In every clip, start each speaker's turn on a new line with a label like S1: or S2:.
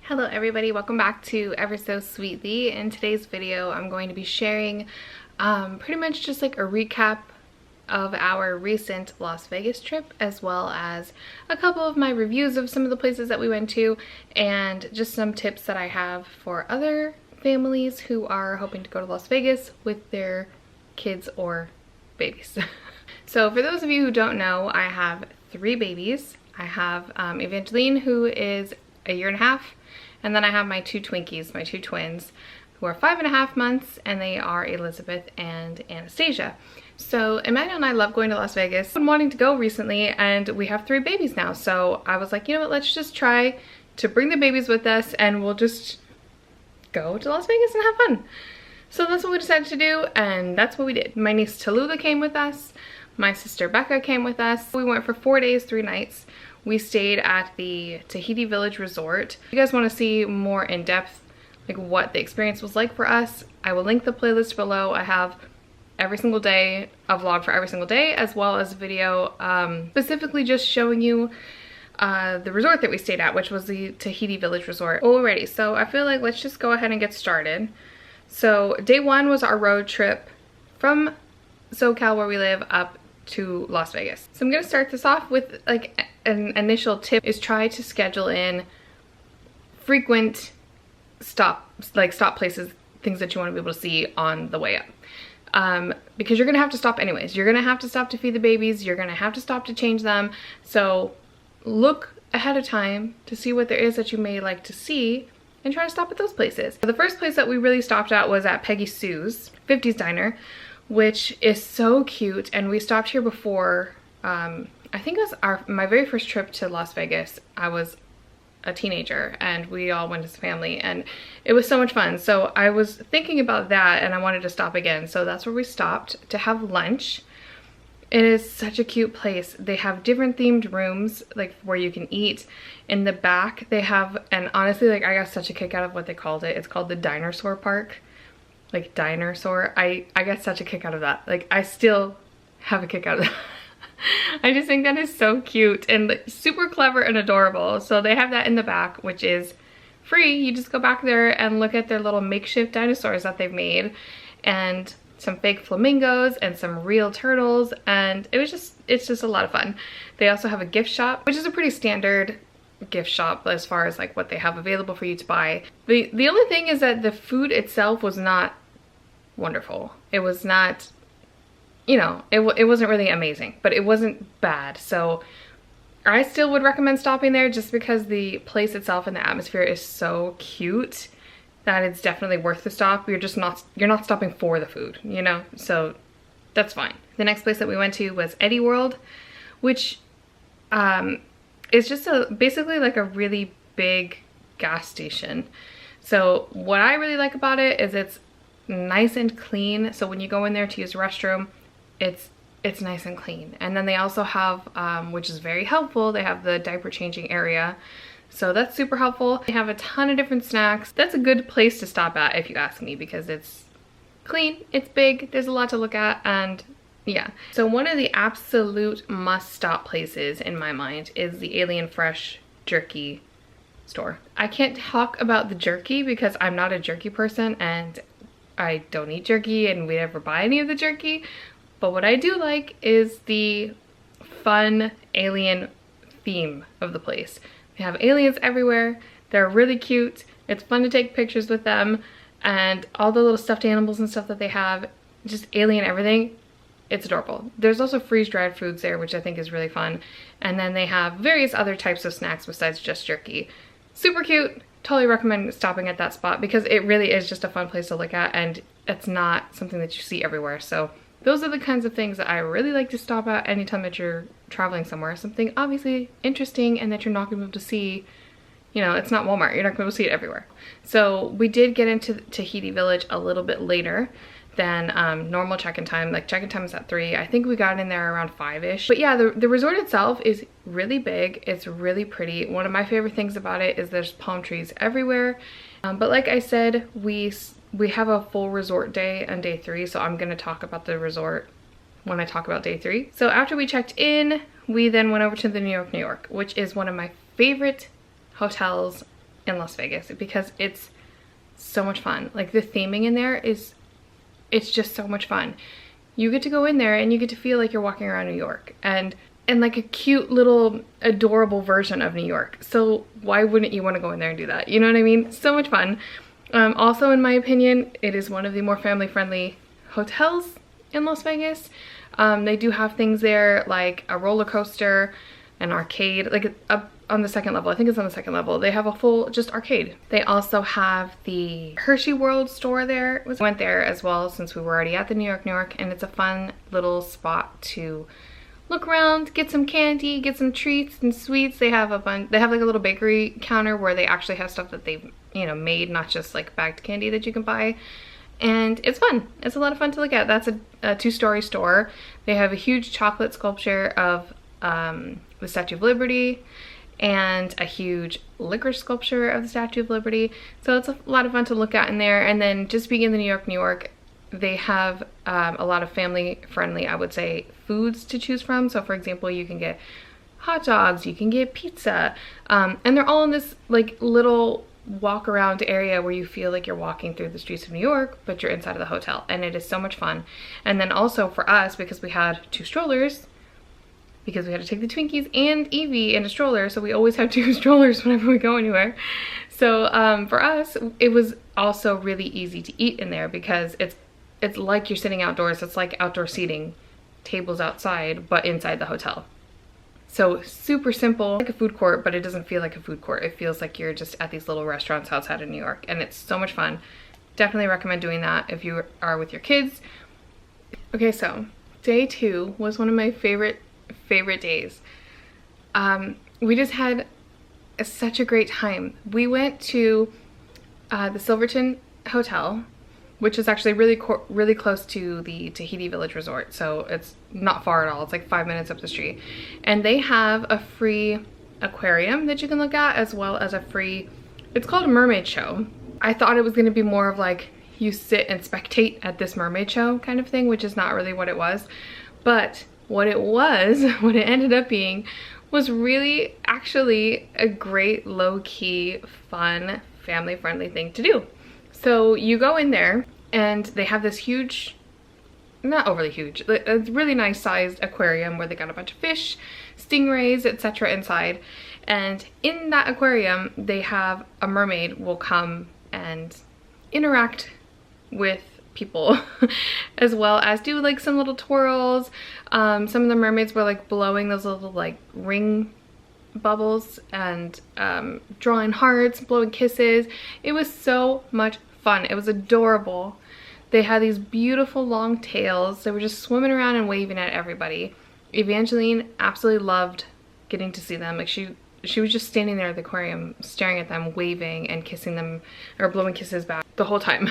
S1: Hello everybody, welcome back to Ever So Sweetly. In today's video I'm going to be sharing pretty much just like a recap of our recent Las Vegas trip, as well as a couple of my reviews of some of the places that we went to and just some tips that I have for other families who are hoping to go to Las Vegas with their kids or babies. So for those of you who don't know, I have 3 babies. I have Evangeline, who is a year and a half. And then I have my 2 Twinkies, my 2 twins, who are 5.5 months, and they are Elizabeth and Anastasia. So Emmanuel and I love going to Las Vegas. I've been wanting to go recently, and we have 3 babies now. So I was like, you know what, let's just try to bring the babies with us, and we'll just go to Las Vegas and have fun. So that's what we decided to do, and that's what we did. My niece Tallulah came with us. My sister Becca came with us. We went for 4 days, 3 nights. We stayed at the Tahiti Village Resort. If you guys want to see more in depth, like what the experience was like for us, I will link the playlist below. I have every single day, a vlog for every single day, as well as a video specifically just showing you the resort that we stayed at, which was the Tahiti Village Resort. Alrighty, so I feel like let's just go ahead and get started. So day 1 was our road trip from SoCal, where we live, up to Las Vegas. So I'm gonna start this off with like an initial tip is try to schedule in frequent stop places, things that you want to be able to see on the way up. Because you're gonna have to stop anyways. You're gonna have to stop to feed the babies. You're gonna have to stop to change them. So look ahead of time to see what there is that you may like to see and try to stop at those places. The first place that we really stopped at was at Peggy Sue's 50s Diner, which is so cute. And we stopped here before, I think it was my very first trip to Las Vegas. I was a teenager and we all went as a family and it was so much fun. So I was thinking about that and I wanted to stop again. So that's where we stopped to have lunch. It is such a cute place. They have different themed rooms like where you can eat. In the back they have, and honestly, like I got such a kick out of what they called it. It's called the Dinosaur Park. Like dinosaur. I got such a kick out of that. Like I still have a kick out of that. I just think that is so cute and like, super clever and adorable. So they have that in the back, which is free. You just go back there and look at their little makeshift dinosaurs that they've made, and some fake flamingos and some real turtles, and it's just a lot of fun. They also have a gift shop, which is a pretty standard gift shop as far as like what they have available for you to buy. The only thing is that the food itself was not wonderful. It was not, you know, it wasn't really amazing, but it wasn't bad. So I still would recommend stopping there just because the place itself and the atmosphere is so cute that it's definitely worth the stop. You're not stopping for the food, you know? So that's fine. The next place that we went to was Eddie World, which it's just basically like a really big gas station. So what I really like about it is it's nice and clean. So when you go in there to use the restroom, it's nice and clean. And then they also have, which is very helpful, they have the diaper changing area. So that's super helpful. They have a ton of different snacks. That's a good place to stop at if you ask me, because it's clean, it's big, there's a lot to look at, and yeah. So one of the absolute must-stop places in my mind is the Alien Fresh jerky store. I can't talk about the jerky because I'm not a jerky person and I don't eat jerky and we never buy any of the jerky. But what I do like is the fun alien theme of the place. They have aliens everywhere. They're really cute. It's fun to take pictures with them, and all the little stuffed animals and stuff that they have, just alien everything. It's adorable. There's also freeze-dried foods there, which I think is really fun. And then they have various other types of snacks besides just jerky. Super cute. Totally recommend stopping at that spot because it really is just a fun place to look at, and it's not something that you see everywhere. So those are the kinds of things that I really like to stop at anytime that you're traveling somewhere. Something obviously interesting and that you're not going to be able to see. You know, it's not Walmart. You're not going to be able to see it everywhere. So we did get into Tahiti Village a little bit later than normal check-in time. Like check-in time is at 3. I think we got in there around 5-ish. But yeah, the resort itself is really big. It's really pretty. One of my favorite things about it is there's palm trees everywhere. But like I said, we have a full resort day on day 3, so I'm gonna talk about the resort when I talk about day 3. So after we checked in, we then went over to the New York, which is one of my favorite hotels in Las Vegas because it's so much fun. Like the theming in there it's just so much fun. You get to go in there and you get to feel like you're walking around New York and like a cute little adorable version of New York. So why wouldn't you want to go in there and do that? You know what I mean? So much fun. Also, in my opinion, it is one of the more family-friendly hotels in Las Vegas. They do have things there like a roller coaster, an arcade, like up on the second level. I think it's on the second level. They have a full just arcade. They also have the Hershey World store there. We went there as well since we were already at the New York, and it's a fun little spot to look around, get some candy, get some treats and sweets. They have they have like a little bakery counter where they actually have stuff that they've, you know, made, not just like bagged candy that you can buy. And it's fun. It's a lot of fun to look at. That's a two-story store. They have a huge chocolate sculpture of the Statue of Liberty and a huge licorice sculpture of the Statue of Liberty. So it's a lot of fun to look at in there. And then just being in the New York, they have a lot of family-friendly, I would say, foods to choose from. So for example, you can get hot dogs, you can get pizza, and they're all in this like little walk around area where you feel like you're walking through the streets of New York, but you're inside of the hotel, and it is so much fun. And then also for us, because we had 2 strollers, because we had to take the Twinkies and Evie in a stroller, so we always have 2 strollers whenever we go anywhere. So for us, it was also really easy to eat in there because it's like you're sitting outdoors. It's like outdoor seating, tables outside, but inside the hotel. So super simple, like a food court, but it doesn't feel like a food court. It feels like you're just at these little restaurants outside of New York, and it's so much fun. Definitely recommend doing that if you are with your kids. Okay, so day 2 was one of my favorite days. We just had such a great time. We went to the Silverton Hotel, which is actually really close to the Tahiti Village Resort. So it's not far at all. It's like 5 minutes up the street. And they have a free aquarium that you can look at, as well as a free, it's called a mermaid show. I thought it was gonna be more of like you sit and spectate at this mermaid show kind of thing, which is not really what it was. But what it was, what it ended up being, was really actually a great low-key, fun, family-friendly thing to do. So you go in there and they have this huge, not overly huge, a really nice sized aquarium where they got a bunch of fish, stingrays, etc. inside. And in that aquarium, they have a mermaid will come and interact with people as well as do like some little twirls. Some of the mermaids were like blowing those little like ring bubbles and drawing hearts, blowing kisses. It was so much fun. It was adorable. They had these beautiful long tails. They were just swimming around and waving at everybody. Evangeline absolutely loved getting to see them. Like she was just standing there at the aquarium staring at them, waving and kissing them or blowing kisses back the whole time.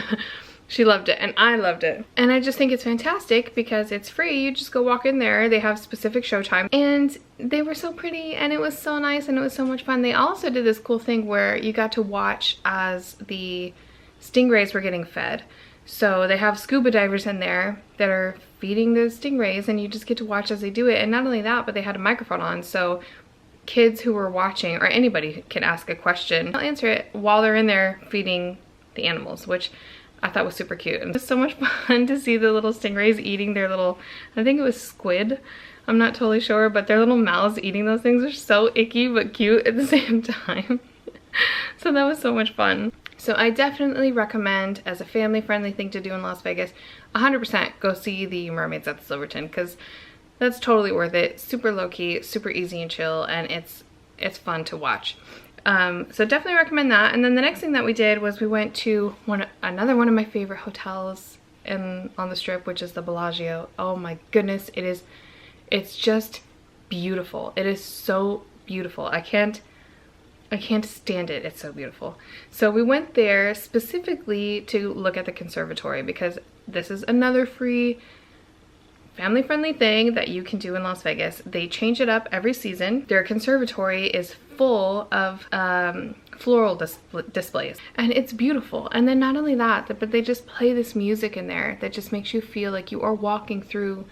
S1: She loved it and I loved it. And I just think it's fantastic because it's free. You just go walk in there. They have specific showtime and they were so pretty and it was so nice and it was so much fun. They also did this cool thing where you got to watch as the stingrays were getting fed. So they have scuba divers in there that are feeding the stingrays and you just get to watch as they do it. And not only that, but they had a microphone on, so kids who were watching, or anybody, can ask a question. They'll answer it while they're in there feeding the animals, which I thought was super cute. And it was so much fun to see the little stingrays eating their little, I think it was squid, I'm not totally sure, but their little mouths eating those things are so icky but cute at the same time. So that was so much fun. So I definitely recommend, as a family-friendly thing to do in Las Vegas, 100% go see the mermaids at the Silverton, because that's totally worth it. Super low-key, super easy and chill, and it's fun to watch. So definitely recommend that. And then the next thing that we did was we went to another one of my favorite hotels on the Strip, which is the Bellagio. Oh my goodness, it's just beautiful. It is so beautiful. I can't stand it. It's so beautiful. So we went there specifically to look at the conservatory, because this is another free family-friendly thing that you can do in Las Vegas. They change it up every season. Their conservatory is full of floral displays, and it's beautiful. And then not only that, but they just play this music in there that just makes you feel like you are walking through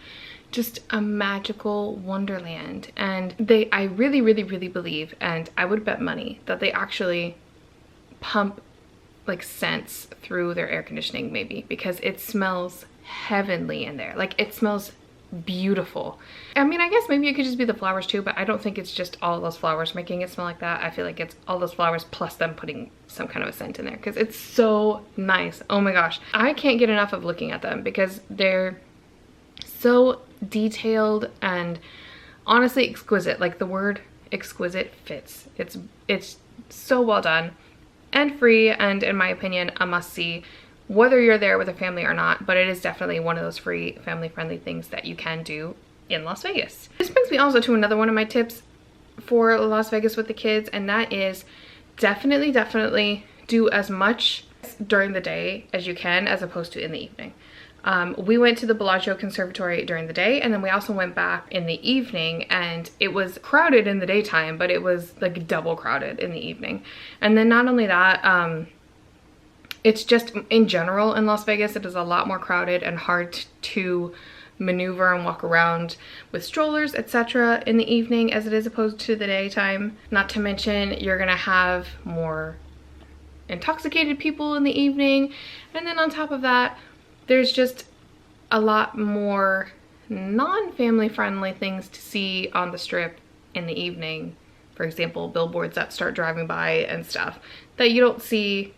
S1: just a magical wonderland. And I really believe, and I would bet money, that they actually pump like scents through their air conditioning maybe, because it smells heavenly in there. Like it smells beautiful. I mean, I guess maybe it could just be the flowers too, but I don't think it's just all those flowers making it smell like that. I feel like it's all those flowers plus them putting some kind of a scent in there, because it's so nice. Oh my gosh, I can't get enough of looking at them because they're so detailed and honestly exquisite. Like the word exquisite fits. It's so well done and free, and in my opinion a must-see whether you're there with a family or not, but it is definitely one of those free family-friendly things that you can do in Las Vegas. This brings me also to another one of my tips for Las Vegas with the kids, and that is definitely do as much during the day as you can as opposed to in the evening. We went to the Bellagio Conservatory during the day, and then we also went back in the evening, and it was crowded in the daytime, but it was like double crowded in the evening. And then not only that, it's just in general in Las Vegas, it is a lot more crowded and hard to maneuver and walk around with strollers, etc. in the evening as it is opposed to the daytime. Not to mention you're gonna have more intoxicated people in the evening, and then on top of that, there's just a lot more non-family friendly things to see on the Strip in the evening. For example, billboards that start driving by and stuff that you don't see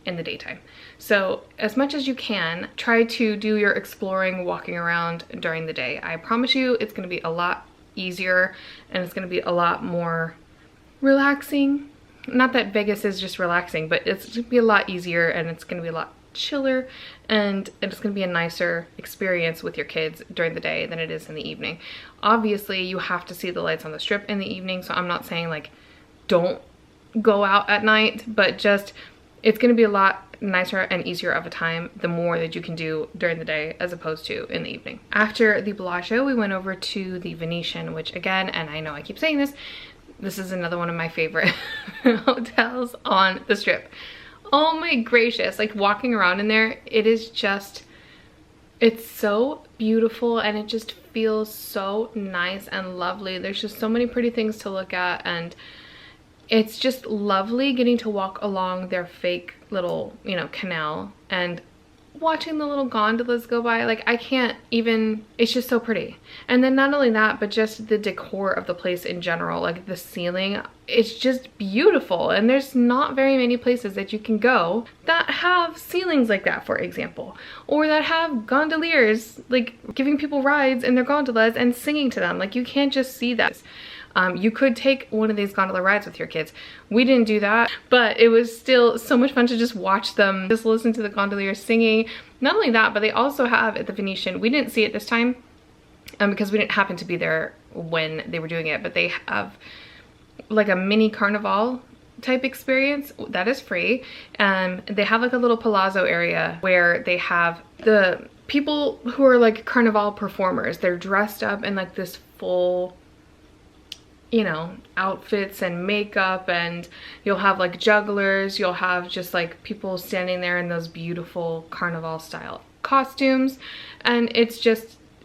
S1: in the daytime. So as much as you can, try to do your exploring, walking around during the day. I promise you it's going to be a lot easier and it's going to be a lot more relaxing. Not that Vegas is just relaxing, but it's going to be a lot easier and it's going to be a lot chiller, and it's going to be a nicer experience with your kids during the day than it is in the evening. Obviously you have to see the lights on the Strip in the evening, so I'm not saying like don't go out at night, but just it's going to be a lot nicer and easier of a time the more that you can do during the day as opposed to in the evening. After the Bellagio, we went over to the Venetian, which again, and I know I keep saying this is another one of my favorite hotels on the Strip. Oh my gracious, like walking around in there, it is just, it's so beautiful and it just feels so nice and lovely. There's just so many pretty things to look at, and it's just lovely getting to walk along their fake little, you know, canal and watching the little gondolas go by. Like I can't even, it's just so pretty. And then not only that, but just the decor of the place in general, like the ceiling, it's just beautiful. And there's not very many places that you can go that have ceilings like that, for example, or that have gondoliers like giving people rides in their gondolas and singing to them. Like you can't just see that. You could take one of these gondola rides with your kids. We didn't do that, but it was still so much fun to just watch them, just listen to the gondoliers singing. Not only that, but they also have at the Venetian, we didn't see it this time because we didn't happen to be there when they were doing it, but they have like a mini carnival type experience that is free. They have like a little palazzo area where they have the people who are like carnival performers. They're dressed up in like this full, you know, outfits and makeup, and you'll have like jugglers, you'll have just like people standing there in those beautiful carnival style costumes, and it's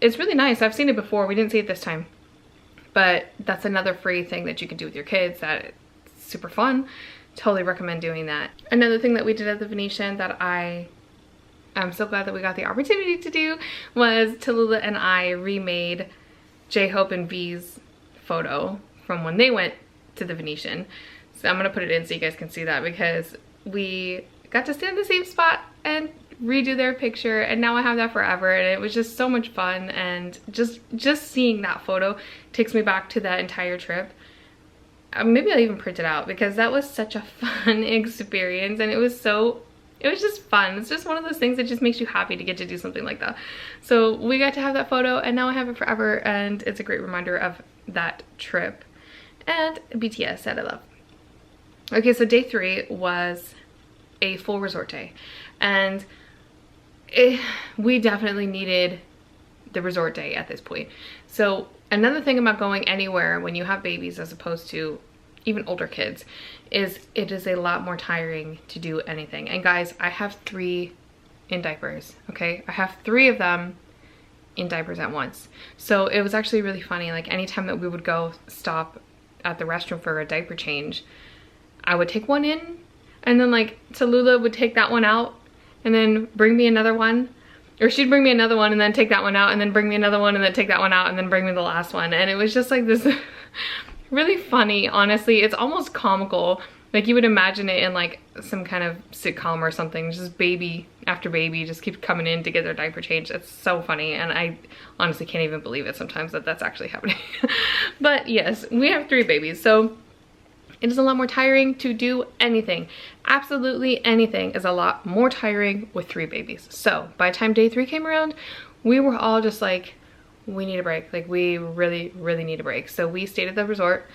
S1: really nice. I've seen it before, we didn't see it this time, but that's another free thing that you can do with your kids that it's super fun. Totally recommend doing that. Another thing that we did at the Venetian that I'm so glad that we got the opportunity to do was Tallulah and I remade J-Hope and V's photo from when they went to the Venetian. So I'm gonna put it in so you guys can see that, because we got to stand in the same spot and redo their picture, and now I have that forever, and it was just so much fun. And just seeing that photo takes me back to that entire trip. Maybe I'll even print it out, because that was such a fun experience, and it was just fun. It's just one of those things that just makes you happy to get to do something like that. So we got to have that photo, and now I have it forever, and it's a great reminder of that trip and BTS that I love. Okay, so day 3 was a full resort day, and we definitely needed the resort day at this point. So another thing about going anywhere when you have babies as opposed to even older kids is it is a lot more tiring to do anything. And guys, I have 3 in diapers, okay? I have 3 of them in diapers at once. So it was actually really funny. Like anytime that we would go stop at the restroom for a diaper change, I would take one in And then like Tallulah would take that one out and then bring me another one. Or she'd bring me another one and then take that one out and then bring me another one and then take that one out and then bring me the last one. And it was just like this really funny, honestly. It's almost comical. Like you would imagine it in like some kind of sitcom or something. Just baby after baby just keeps coming in to get their diaper changed. It's so funny, and I honestly can't even believe it sometimes that that's actually happening. But yes, we have 3 babies, so it is a lot more tiring to do anything. Absolutely anything is a lot more tiring with 3 babies. So by the time day 3 came around, we were all just like, we need a break. Like we really need a break. So we stayed at the resort.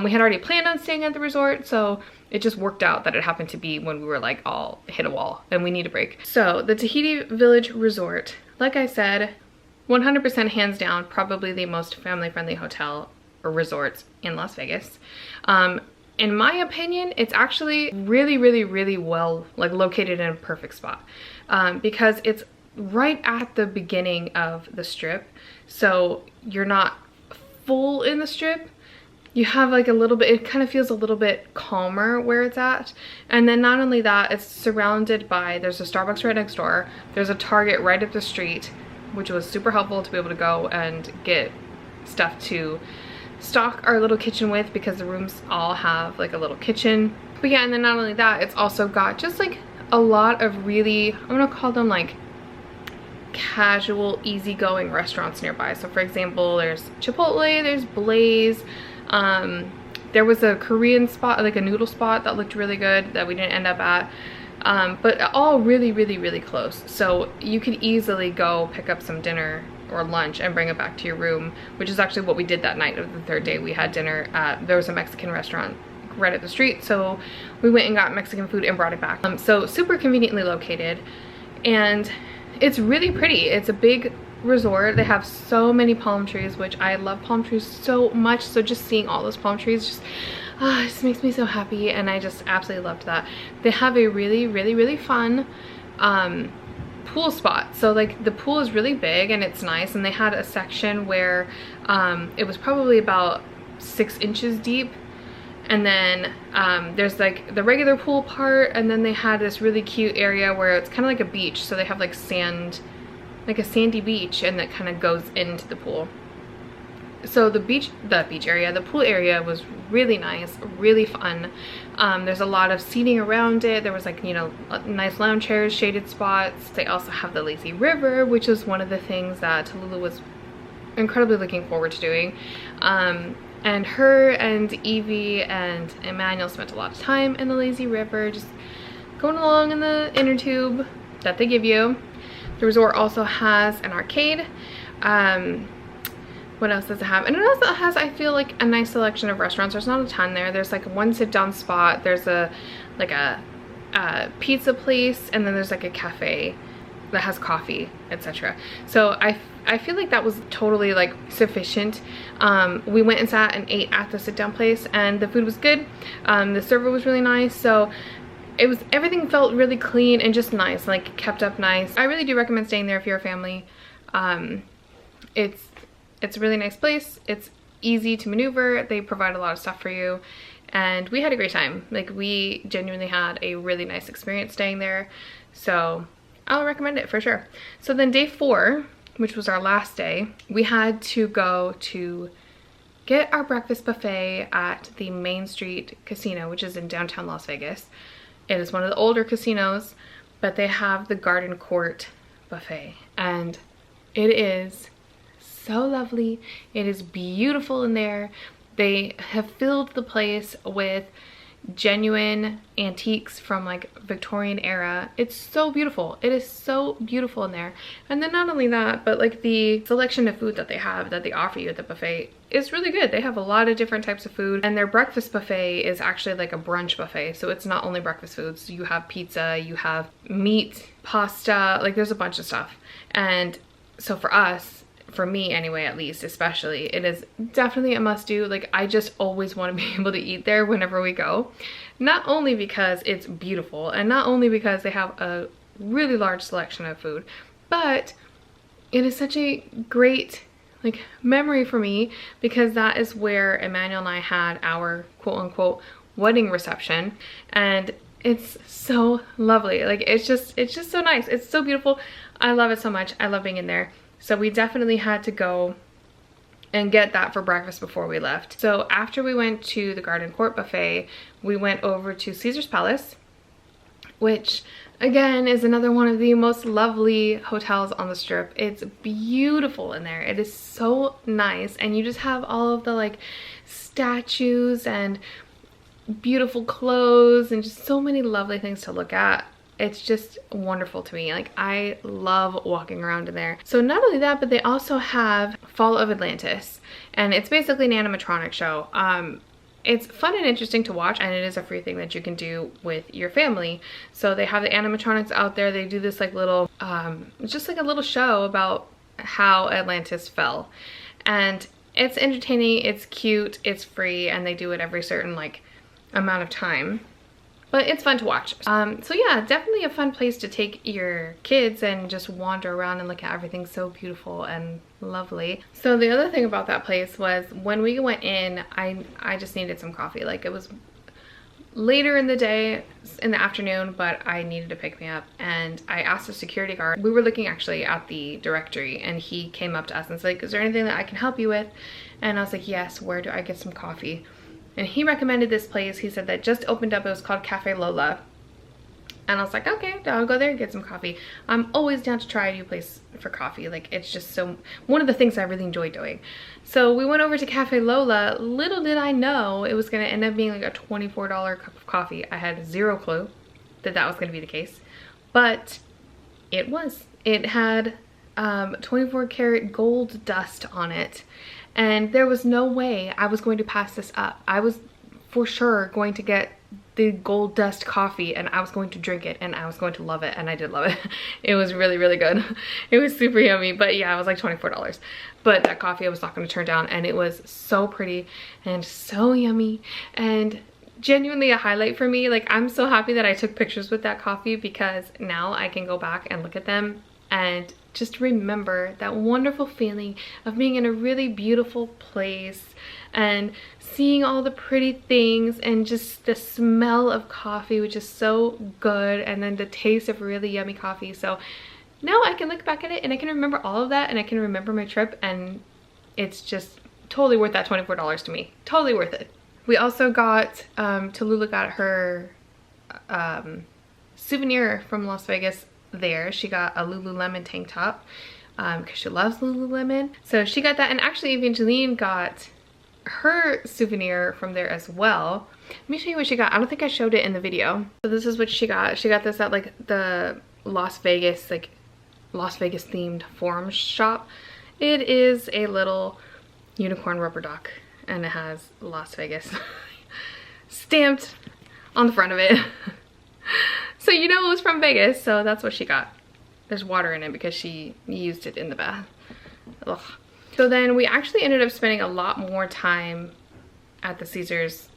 S1: We had already planned on staying at the resort, so it just worked out that it happened to be when we were like all hit a wall and we need a break. So the Tahiti Village Resort, like I said, 100% hands down, probably the most family friendly hotel or resorts in Las Vegas. In my opinion, it's actually really well like located in a perfect spot, because it's right at the beginning of the strip. So you're not full in the strip. You have like a little bit, it kind of feels a little bit calmer where it's at. And then not only that, it's surrounded by, there's a Starbucks right next door. There's a Target right up the street, which was super helpful to be able to go and get stuff to stock our little kitchen with, because the rooms all have like a little kitchen. But yeah, and then not only that, it's also got just like a lot of really, I'm gonna call them like casual, easygoing restaurants nearby. So for example, there's Chipotle, there's Blaze, there was a Korean spot, like a noodle spot that looked really good that we didn't end up at, but all really close. So you could easily go pick up some dinner or lunch and bring it back to your room, which is actually what we did that night of the 3rd day. We had dinner at, there was a Mexican restaurant right at the street, so we went and got Mexican food and brought it back. So super conveniently located, and it's really pretty. It's a big resort. They have so many palm trees, which I love palm trees so much. So just seeing all those palm trees just makes me so happy, and I just absolutely loved that. They have a really fun pool spot. So like the pool is really big and it's nice, and they had a section where it was probably about 6 inches deep. And then there's like the regular pool part, and then they had this really cute area where it's kind of like a beach. So they have like sand, like a sandy beach, and that kind of goes into the pool. So the pool area was really nice, really fun. There's a lot of seating around it. There was like, you know, nice lounge chairs, shaded spots. They also have the lazy river, which is one of the things that Tallulah was incredibly looking forward to doing. And her and Evie and Emmanuel spent a lot of time in the lazy river, just going along in the inner tube that they give you. The resort also has an arcade. What else does it have? And it also has, I feel like, a nice selection of restaurants. There's not a ton there. There's like one sit-down spot. There's a pizza place, and then there's like a cafe that has coffee, etc. So I feel like that was totally like sufficient. We went and sat and ate at the sit-down place, and the food was good. The server was really nice. So everything felt really clean and just nice, like kept up nice. I really do recommend staying there if you're a family. It's a really nice place. It's easy to maneuver. They provide a lot of stuff for you, and we had a great time. Like we genuinely had a really nice experience staying there. So I'll recommend it for sure. So then day 4, which was our last day, we had to go to get our breakfast buffet at the Main Street Casino, which is in downtown Las Vegas. It is one of the older casinos, but they have the Garden Court buffet, and it is so lovely. It is beautiful in there. They have filled the place with genuine antiques from like Victorian era. It's so beautiful. It is so beautiful in there. And then not only that, but like the selection of food that they have, that they offer you at the buffet, is really good. They have a lot of different types of food, and their breakfast buffet is actually like a brunch buffet. So it's not only breakfast foods. You have pizza, you have meat, pasta, like there's a bunch of stuff. And so for us, for me anyway, at least, especially, it is definitely a must-do. Like I just always want to be able to eat there whenever we go, not only because it's beautiful and not only because they have a really large selection of food, but it is such a great like memory for me, because that is where Emmanuel and I had our quote-unquote wedding reception. And It's so lovely. Like it's just so nice. It's so beautiful. I love it so much. I love being in there. So we definitely had to go and get that for breakfast before we left. So after we went to the Garden Court buffet, we went over to Caesar's Palace, which again is another one of the most lovely hotels on the Strip. It's beautiful in there. It is so nice, and you just have all of the like statues and beautiful clothes and just so many lovely things to look at. It's just wonderful to me. Like I love walking around in there. So not only that, but they also have Fall of Atlantis, and it's basically an animatronic show. It's fun and interesting to watch, and it is a free thing that you can do with your family. So they have the animatronics out there. They do this like little, just like a little show about how Atlantis fell. And it's entertaining, it's cute, it's free, and they do it every certain like amount of time. But it's fun to watch. So yeah, definitely a fun place to take your kids and just wander around and look at everything so beautiful and lovely. So the other thing about that place was when we went in, I just needed some coffee. Like it was later in the day, in the afternoon, but I needed to pick me up, and I asked the security guard. We were looking actually at the directory, and he came up to us and was like, is there anything that I can help you with? And I was like, yes, where do I get some coffee? And he recommended this place. He said that just opened up. It was called Cafe Lola. And I was like, okay, I'll go there and get some coffee. I'm always down to try a new place for coffee. Like it's just so, one of the things I really enjoy doing. So we went over to Cafe Lola. Little did I know it was gonna end up being like a $24 cup of coffee. I had zero clue that that was gonna be the case, but it was. It had 24 karat gold dust on it. And there was no way I was going to pass this up. I was for sure going to get the gold dust coffee, and I was going to drink it, and I was going to love it, and I did love it. It was really, really good. It was super yummy, but yeah, it was like $24. But that coffee I was not going to turn down, and it was so pretty and so yummy and genuinely a highlight for me. Like I'm so happy that I took pictures with that coffee, because now I can go back and look at them and just remember that wonderful feeling of being in a really beautiful place and seeing all the pretty things and just the smell of coffee, which is so good, and then the taste of really yummy coffee. So now I can look back at it and I can remember all of that, and I can remember my trip, and it's just totally worth that $24 to me. Totally worth it. We also got, Tallulah got her souvenir from Las Vegas there. She got a Lululemon tank top because she loves Lululemon. So she got that, and actually Evangeline got her souvenir from there as well. Let me show you what she got. I don't think I showed it in the video. So this is what she got. She got this at like the Las Vegas, like Las Vegas themed forum shop. It is a little unicorn rubber duck, and it has Las Vegas stamped on the front of it. So you know it was from Vegas, so that's what she got. There's water in it because she used it in the bath. Ugh. So then we actually ended up spending a lot more time at the Caesar's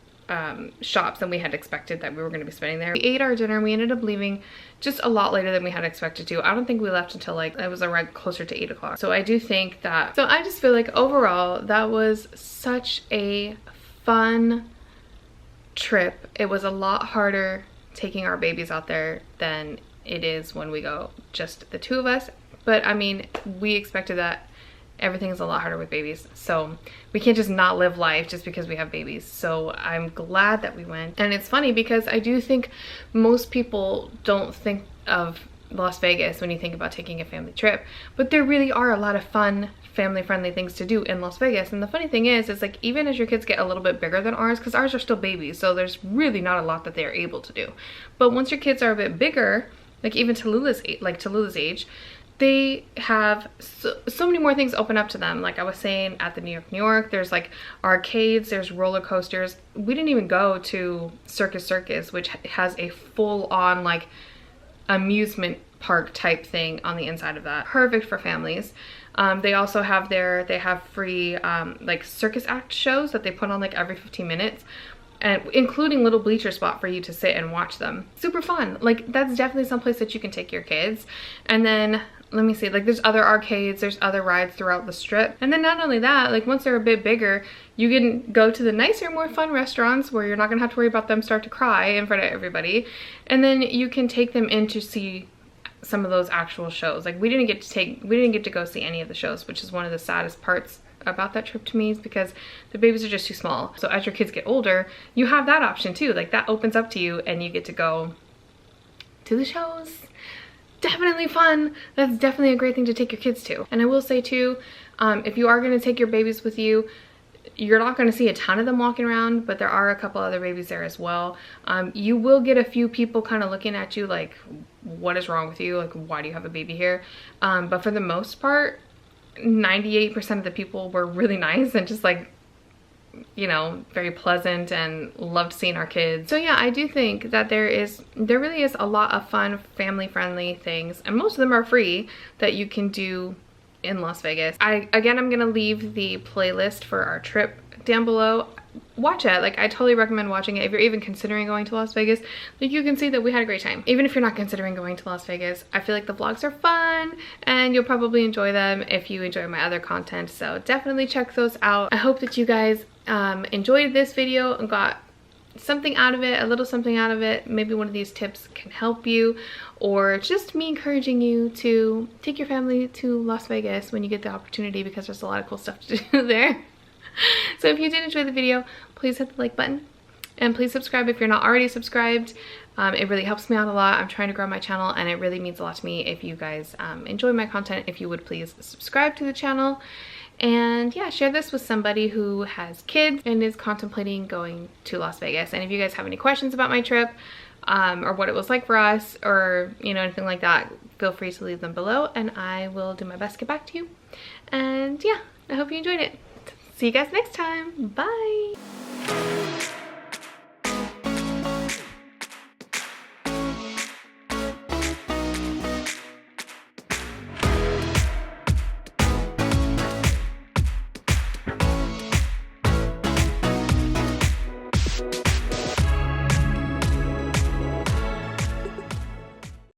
S1: shops than we had expected that we were going to be spending there. We ate our dinner and we ended up leaving just a lot later than we had expected to. I don't think we left until like, it was around closer to 8 o'clock. So I do think that, so I just feel like overall that was such a fun trip. It was a lot harder taking our babies out there than it is when we go just the two of us. But I mean, we expected that. Everything's a lot harder with babies, so we can't just not live life just because we have babies. So I'm glad that we went. And it's funny because I do think most people don't think of Las Vegas when you think about taking a family trip, but there really are a lot of fun family-friendly things to do in Las Vegas. And the funny thing is like even as your kids get a little bit bigger than ours, because ours are still babies, so there's really not a lot that they're able to do. But once your kids are a bit bigger, like even Tallulah's age, they have so many more things open up to them. Like I was saying, at the New York, there's like arcades, there's roller coasters. We didn't even go to Circus, which has a full-on like amusement park type thing on the inside of that. Perfect for families. They also have they have free like circus act shows that they put on like every 15 minutes. And including little bleacher spot for you to sit and watch them. Super fun. Like that's definitely some place that you can take your kids. And then let me see, like there's other arcades, there's other rides throughout the strip. And then not only that, like once they're a bit bigger, you can go to the nicer, more fun restaurants where you're not gonna have to worry about them start to cry in front of everybody. And then you can take them in to see some of those actual shows. Like we didn't get to go see any of the shows, which is one of the saddest parts about that trip to me, is because the babies are just too small. So as your kids get older, you have that option too. Like that opens up to you and you get to go to the shows. Definitely fun. That's definitely a great thing to take your kids to. And I will say too, if you are going to take your babies with you, you're not going to see a ton of them walking around, but there are a couple other babies there as well. You will get a few people kind of looking at you like, what is wrong with you? Like, why do you have a baby here? But for the most part, 98% of the people were really nice and just like, you know, very pleasant and loved seeing our kids. So yeah, I do think that there really is a lot of fun, family-friendly things, and most of them are free, that you can do in Las Vegas. Again, I'm gonna leave the playlist for our trip down below. Watch it. Like I totally recommend watching it if you're even considering going to Las Vegas. Like you can see that we had a great time. Even if you're not considering going to Las Vegas, I feel like the vlogs are fun and you'll probably enjoy them if you enjoy my other content. So definitely check those out. I hope that you guys enjoyed this video and got something out of it, a little something out of it. Maybe one of these tips can help you, or just me encouraging you to take your family to Las Vegas when you get the opportunity, because there's a lot of cool stuff to do there. So if you did enjoy the video, please hit the like button and please subscribe if you're not already subscribed. It really helps me out a lot. I'm trying to grow my channel and it really means a lot to me if you guys enjoy my content. If you would please subscribe to the channel. And yeah, share this with somebody who has kids and is contemplating going to Las Vegas. And if you guys have any questions about my trip or what it was like for us, or you know, anything like that, feel free to leave them below and I will do my best to get back to you. And yeah, I hope you enjoyed it. See you guys next time. Bye.